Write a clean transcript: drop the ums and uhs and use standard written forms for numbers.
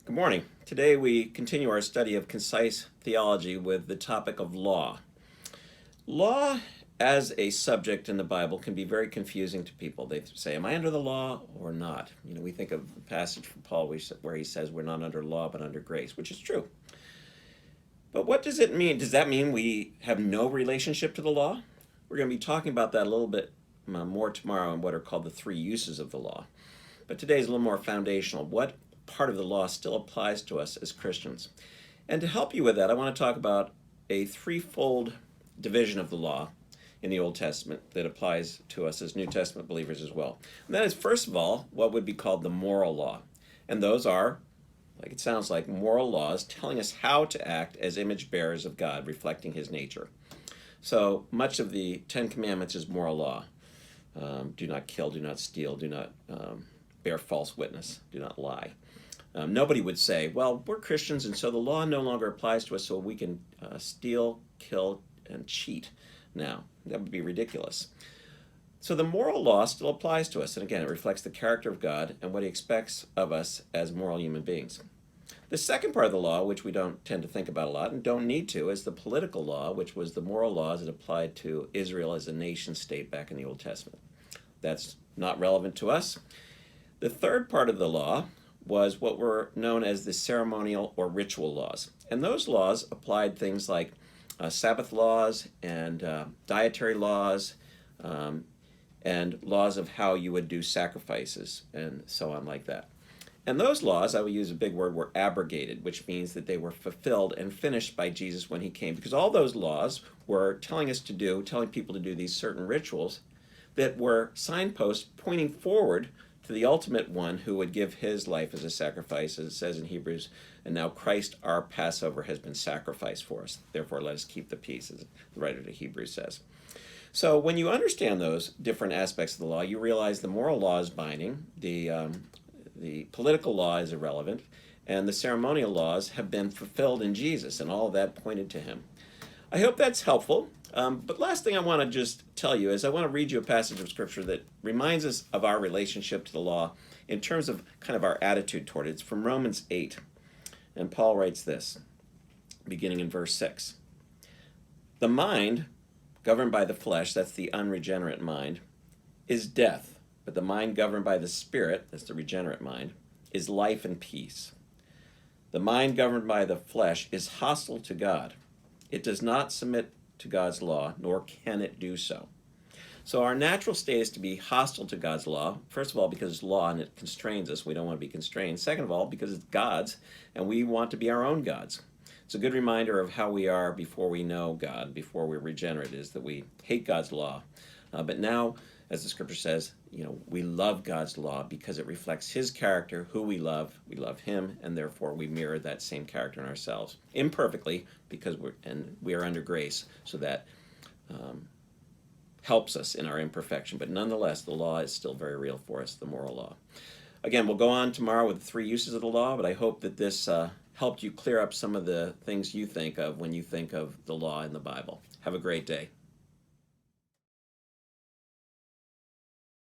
Good morning. Today we continue our study of concise theology with the topic of law. Law as a subject in the Bible can be very confusing to people. They say, am I under the law or not? We think of the passage from Paul where he says we're not under law but under grace, which is true. But what does it mean? Does that mean we have no relationship to the law? We're going to be talking about that a little bit more tomorrow in what are called the three uses of the law. But today is a little more foundational. What part of the law still applies to us as Christians? And to help you with that, I want to talk about a threefold division of the law in the Old Testament that applies to us as New Testament believers as well. And that is, first of all, what would be called the moral law. And those are, like it sounds like, moral laws telling us how to act as image bearers of God, reflecting his nature. So much of the Ten Commandments is moral law. Do not kill, do not steal, do not bear false witness, do not lie. Nobody would say, well, we're Christians and so the law no longer applies to us, so we can steal, kill, and cheat now. That would be ridiculous. So the moral law still applies to us, and again, it reflects the character of God and what he expects of us as moral human beings. The second part of the law, which we don't tend to think about a lot and don't need to, is the political law, which was the moral laws that applied to Israel as a nation state back in the Old Testament. That's not relevant to us. The third part of the law was what were known as the ceremonial or ritual laws. And those laws applied things like Sabbath laws and dietary laws and laws of how you would do sacrifices and so on like that. And those laws, I will use a big word, were abrogated, which means that they were fulfilled and finished by Jesus when he came. Because all those laws were telling people to do these certain rituals that were signposts pointing forward to the ultimate one who would give his life as a sacrifice, as it says in Hebrews, and now Christ our Passover has been sacrificed for us. Therefore let us keep the peace, as the writer to Hebrews says. So when you understand those different aspects of the law, you realize the moral law is binding, the political law is irrelevant, and the ceremonial laws have been fulfilled in Jesus, and all of that pointed to him. I hope that's helpful. But last thing I want to just tell you is I want to read you a passage of Scripture that reminds us of our relationship to the law in terms of kind of our attitude toward it. It's from Romans 8. And Paul writes this, beginning in verse 6. The mind, governed by the flesh, that's the unregenerate mind, is death. But the mind governed by the Spirit, that's the regenerate mind, is life and peace. The mind governed by the flesh is hostile to God. It does not submit to God's law, nor can it do so. So our natural state is to be hostile to God's law, first of all because it's law and it constrains us. We don't want to be constrained. Second of all, because it's God's and we want to be our own gods. It's a good reminder of how we are before we know God, before we're regenerate, is that we hate God's law. But now, as the Scripture says, we love God's law because it reflects his character, who we love him, and therefore we mirror that same character in ourselves. Imperfectly, because we are under grace, so that helps us in our imperfection. But nonetheless, the law is still very real for us, the moral law. Again, we'll go on tomorrow with the three uses of the law, but I hope that this helped you clear up some of the things you think of when you think of the law in the Bible. Have a great day.